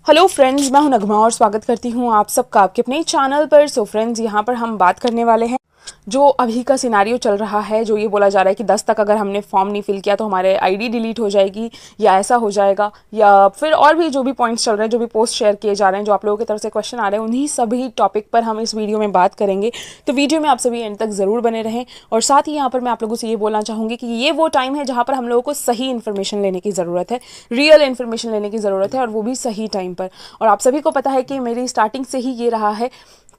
Hello friends, मैं हूं नगमा और स्वागत करती हूं आप सबका आपके अपने चैनल पर। सो फ्रेंड्स, यहाँ पर हम बात करने वाले हैं जो अभी का सिनारियो चल रहा है, जो ये बोला जा रहा है कि 10 तक अगर हमने फॉर्म नहीं फिल किया तो हमारे आईडी डिलीट हो जाएगी या ऐसा हो जाएगा, या फिर और भी जो भी पॉइंट्स चल रहे हैं, जो भी पोस्ट शेयर किए जा रहे हैं, जो आप लोगों की तरफ से क्वेश्चन आ रहे हैं, उन्हीं सभी टॉपिक पर हम इस वीडियो में बात करेंगे। तो वीडियो में आप सभी एंड तक ज़रूर बने रहें। और साथ ही यहाँ पर मैं आप लोगों से ये बोलना चाहूँगी कि ये वो टाइम है जहाँ पर हम लोगों को सही इन्फॉर्मेशन लेने की ज़रूरत है, रियल इन्फॉर्मेशन लेने की ज़रूरत है, और वो भी सही टाइम पर। और आप सभी को पता है कि मेरी स्टार्टिंग से ही ये रहा है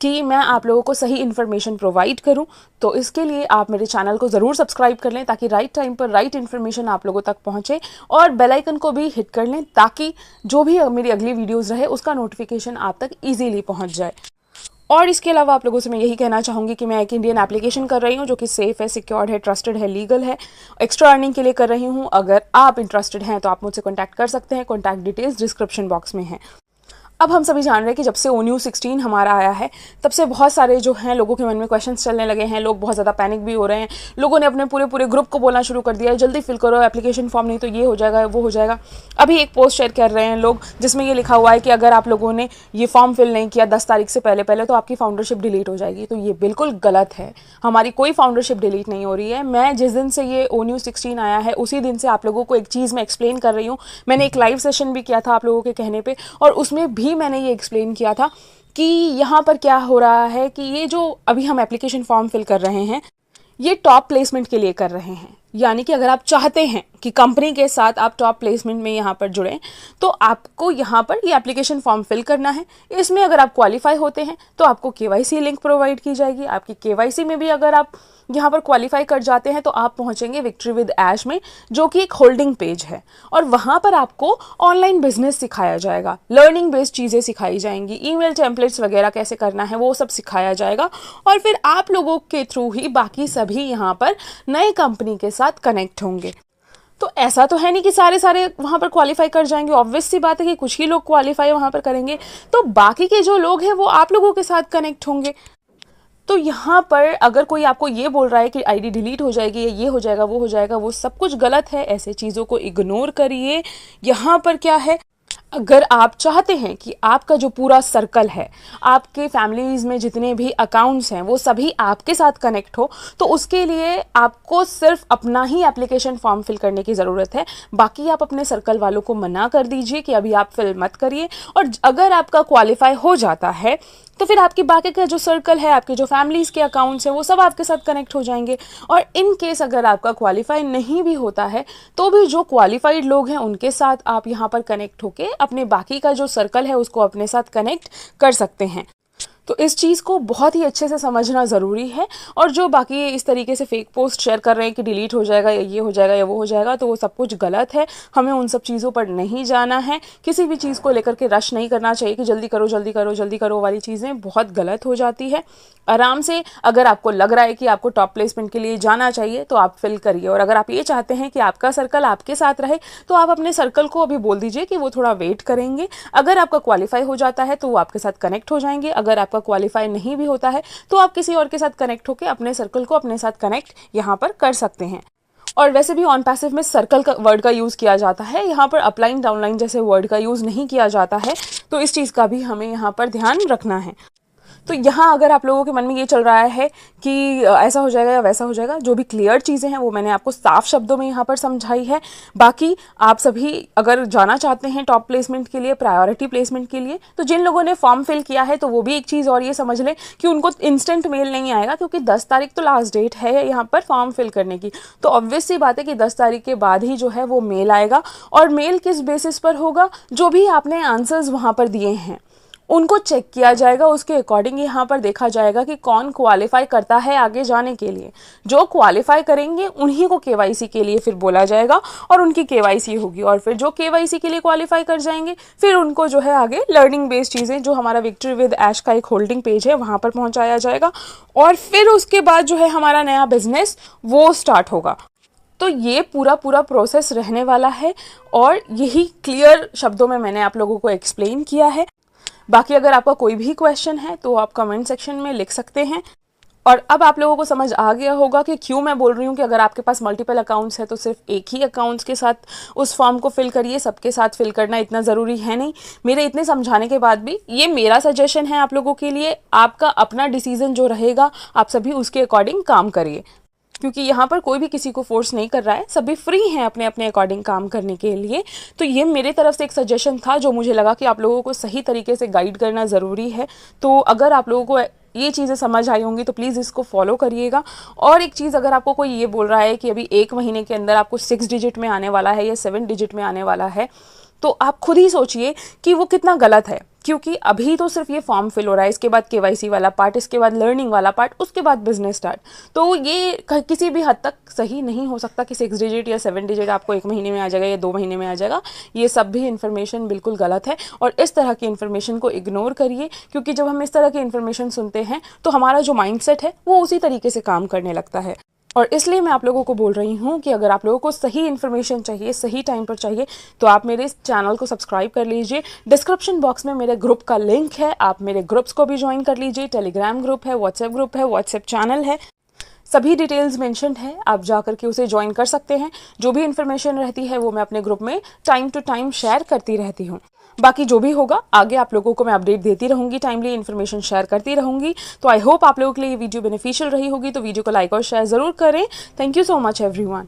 कि मैं आप लोगों को सही इन्फॉर्मेशन प्रोवाइड करूं। तो इसके लिए आप मेरे चैनल को ज़रूर सब्सक्राइब कर लें ताकि राइट टाइम पर राइट इन्फॉर्मेशन आप लोगों तक पहुंचे, और बेल आइकन को भी हिट कर लें ताकि जो भी मेरी अगली वीडियोस रहे उसका नोटिफिकेशन आप तक ईजीली पहुंच जाए। और इसके अलावा आप लोगों से मैं यही कहना चाहूँगी कि मैं एक इंडियन एप्लीकेशन कर रही हूँ जो कि सेफ़ है, सिक्योर्ड है, ट्रस्टेड है, लीगल है, एक्स्ट्रा अर्निंग के लिए कर रही हूँ। अगर आप इंटरेस्टेड हैं तो आप मुझसे कॉन्टैक्ट कर सकते हैं। कॉन्टैक्ट डिटेल्स डिस्क्रिप्शन बॉक्स में है। अब हम सभी जान रहे हैं कि जब से ONU16 हमारा आया है तब से बहुत सारे जो हैं लोगों के मन में क्वेश्चंस चलने लगे हैं। लोग बहुत ज़्यादा पैनिक भी हो रहे हैं। लोगों ने अपने पूरे ग्रुप को बोलना शुरू कर दिया है, जल्दी फिल करो एप्लीकेशन फॉर्म, नहीं तो ये हो जाएगा वो हो जाएगा। अभी एक पोस्ट शेयर कर रहे हैं लोग जिसमें ये लिखा हुआ है कि अगर आप लोगों ने ये फॉर्म फिल नहीं किया 10 तारीख से पहले तो आपकी फाउंडरशिप डिलीट हो जाएगी। तो ये बिल्कुल गलत है। हमारी कोई फाउंडरशिप डिलीट नहीं हो रही है। मैं जिस दिन से ये ONU16 आया है उसी दिन से आप लोगों को एक चीज़ मैं एक्सप्लेन कर रही हूँ। मैंने एक लाइव सेशन भी किया था आप लोगों के कहने पर, और उसमें भी मैंने ये एक्सप्लेन किया था कि यहाँ पर क्या हो रहा है कि ये जो अभी हम एप्लीकेशन फॉर्म फिल कर रहे हैं ये टॉप प्लेसमेंट के लिए कर रहे हैं। यानी कि अगर आप चाहते हैं कि कंपनी के साथ आप टॉप प्लेसमेंट में यहाँ पर जुड़ें तो आपको यहाँ पर ये एप्लीकेशन फॉर्म फिल करना है। इसमें अगर आप क्वालिफाई होते हैं तो आपको KYC लिंक प्रोवाइड की जाएगी। आपकी KYC में भी अगर आप यहाँ पर क्वालिफाई कर जाते हैं तो आप पहुँचेंगे विक्ट्री विद ऐश में, जो कि एक होल्डिंग पेज है, और वहाँ पर आपको ऑनलाइन बिजनेस सिखाया जाएगा, लर्निंग बेस्ड चीज़ें सिखाई जाएंगी, ईमेल टेम्पलेट्स वगैरह कैसे करना है वो सब सिखाया जाएगा। और फिर आप लोगों के थ्रू ही बाकी सभी यहाँ पर नए कंपनी के साथ कनेक्ट होंगे। तो ऐसा तो है नहीं कि सारे वहाँ पर क्वालिफाई कर जाएंगे। ऑब्वियस सी बात है कि कुछ ही लोग क्वालिफाई वहाँ पर करेंगे, तो बाकी के जो लोग हैं वो आप लोगों के साथ कनेक्ट होंगे। तो यहाँ पर अगर कोई आपको ये बोल रहा है कि आईडी डिलीट हो जाएगी, ये हो जाएगा वो हो जाएगा, वो सब कुछ गलत है। ऐसे चीज़ों को इग्नोर करिए। यहाँ पर क्या है, अगर आप चाहते हैं कि आपका जो पूरा सर्कल है, आपके फैमिलीज़ में जितने भी अकाउंट्स हैं वो सभी आपके साथ कनेक्ट हो, तो उसके लिए आपको सिर्फ अपना ही एप्लीकेशन फॉर्म फिल करने की ज़रूरत है। बाकी आप अपने सर्कल वालों को मना कर दीजिए कि अभी आप फिल मत करिए। और अगर आपका क्वालिफाई हो जाता है तो फिर आपकी बाकी का जो सर्कल है, आपके जो फैमिलीज़ के अकाउंट्स हैं वो सब आपके साथ कनेक्ट हो जाएंगे। और इन केस अगर आपका क्वालिफाई नहीं भी होता है तो भी जो क्वालिफाइड लोग हैं उनके साथ आप यहाँ पर कनेक्ट होके अपने बाकी का जो सर्कल है उसको अपने साथ कनेक्ट कर सकते हैं। तो इस चीज़ को बहुत ही अच्छे से समझना ज़रूरी है। और जो बाकी इस तरीके से फेक पोस्ट शेयर कर रहे हैं कि डिलीट हो जाएगा या ये हो जाएगा या वो हो जाएगा, तो वो सब कुछ गलत है। हमें उन सब चीज़ों पर नहीं जाना है। किसी भी चीज़ को लेकर के रश नहीं करना चाहिए कि जल्दी करो जल्दी करो जल्दी करो वाली चीज़ें बहुत गलत हो जाती है। आराम से अगर आपको लग रहा है कि आपको टॉप प्लेसमेंट के लिए जाना चाहिए तो आप फिल करिए। और अगर आप ये चाहते हैं कि आपका सर्कल आपके साथ रहे तो आप अपने सर्कल को अभी बोल दीजिए कि वो थोड़ा वेट करेंगे। अगर आपका क्वालिफाई हो जाता है तो वो आपके साथ कनेक्ट हो जाएंगे। अगर आपका क्वालिफाई नहीं भी होता है तो आप किसी और के साथ कनेक्ट होकर अपने सर्कल को अपने साथ कनेक्ट यहाँ पर कर सकते हैं। और वैसे भी ऑन पैसिव में सर्कल का वर्ड का यूज़ किया जाता है, यहाँ पर अपलाइन डाउनलाइन जैसे वर्ड का यूज़ नहीं किया जाता है। तो इस चीज़ का भी हमें यहाँ पर ध्यान रखना है। तो यहाँ अगर आप लोगों के मन में ये चल रहा है कि ऐसा हो जाएगा या वैसा हो जाएगा, जो भी क्लियर चीज़ें हैं वो मैंने आपको साफ शब्दों में यहाँ पर समझाई है। बाकी आप सभी अगर जाना चाहते हैं टॉप प्लेसमेंट के लिए, प्रायोरिटी प्लेसमेंट के लिए, तो जिन लोगों ने फॉर्म फिल किया है तो वो भी एक चीज़ और ये समझ लें कि उनको इंस्टेंट मेल नहीं आएगा, क्योंकि 10 तारीख तो लास्ट डेट है यहाँ पर फॉर्म फिल करने की। तो ऑब्वियस सी बात है कि 10 तारीख के बाद ही जो है वो मेल आएगा। और मेल किस बेसिस पर होगा, जो भी आपने आंसर्स वहाँ पर दिए हैं उनको चेक किया जाएगा। उसके अकॉर्डिंग यहाँ पर देखा जाएगा कि कौन क्वालिफाई करता है आगे जाने के लिए। जो क्वालिफाई करेंगे उन्हीं को KYC के लिए फिर बोला जाएगा और उनकी KYC होगी। और फिर जो KYC के लिए क्वालिफाई कर जाएंगे फिर उनको जो है आगे लर्निंग बेस्ड चीज़ें, जो हमारा विक्ट्री विद ऐश का एक होल्डिंग पेज है, वहाँ पर पहुँचाया जाएगा। और फिर उसके बाद जो है हमारा नया बिजनेस वो स्टार्ट होगा। तो ये पूरा प्रोसेस रहने वाला है और यही क्लियर शब्दों में मैंने आप लोगों को एक्सप्लेन किया है। बाकी अगर आपका कोई भी क्वेश्चन है तो आप कमेंट सेक्शन में लिख सकते हैं। और अब आप लोगों को समझ आ गया होगा कि क्यों मैं बोल रही हूँ कि अगर आपके पास मल्टीपल अकाउंट्स है तो सिर्फ एक ही अकाउंट्स के साथ उस फॉर्म को फिल करिए, सबके साथ फिल करना इतना ज़रूरी है नहीं। मेरे इतने समझाने के बाद भी ये मेरा सजेशन है आप लोगों के लिए, आपका अपना डिसीजन जो रहेगा आप सभी उसके अकॉर्डिंग काम करिए, क्योंकि यहाँ पर कोई भी किसी को फोर्स नहीं कर रहा है, सभी फ्री हैं अपने अपने अकॉर्डिंग काम करने के लिए। तो ये मेरे तरफ से एक सजेशन था जो मुझे लगा कि आप लोगों को सही तरीके से गाइड करना ज़रूरी है। तो अगर आप लोगों को ये चीज़ें समझ आई होंगी तो प्लीज़ इसको फॉलो करिएगा। और एक चीज़, अगर आपको कोई ये बोल रहा है कि अभी 1 महीने के अंदर आपको 6 डिजिट में आने वाला है या 7 डिजिट में आने वाला है, तो आप खुद ही सोचिए कि वो कितना गलत है। क्योंकि अभी तो सिर्फ ये फॉर्म फिल हो रहा है, इसके बाद केवाईसी वाला पार्ट, इसके बाद लर्निंग वाला पार्ट, उसके बाद बिजनेस स्टार्ट। तो ये किसी भी हद तक सही नहीं हो सकता कि 6 डिजिट या 7 डिजिट आपको 1 महीने में आ जाएगा या 2 महीने में आ जाएगा। ये सब भी इन्फॉर्मेशन बिल्कुल गलत है और इस तरह की इन्फॉर्मेशन को इग्नोर करिए, क्योंकि जब हम इस तरह की इन्फॉर्मेशन सुनते हैं तो हमारा जो माइंडसेट है वो उसी तरीके से काम करने लगता है। और इसलिए मैं आप लोगों को बोल रही हूँ कि अगर आप लोगों को सही इन्फॉर्मेशन चाहिए, सही टाइम पर चाहिए, तो आप मेरे इस चैनल को सब्सक्राइब कर लीजिए। डिस्क्रिप्शन बॉक्स में मेरे ग्रुप का लिंक है, आप मेरे ग्रुप्स को भी ज्वाइन कर लीजिए। टेलीग्राम ग्रुप है, व्हाट्सएप ग्रुप है, व्हाट्सएप चैनल है, सभी डिटेल्स मेंशन्ड है, आप जाकर के उसे ज्वाइन कर सकते हैं। जो भी इन्फॉर्मेशन रहती है वो मैं अपने ग्रुप में टाइम टू टाइम शेयर करती रहती हूँ। बाकी जो भी होगा आगे आप लोगों को मैं अपडेट देती रहूंगी, टाइमली इन्फॉर्मेशन शेयर करती रहूंगी। तो आई होप आप लोगों के लिए ये वीडियो बेनिफिशियल रही होगी, तो वीडियो को लाइक और शेयर ज़रूर करें। Thank you so much everyone.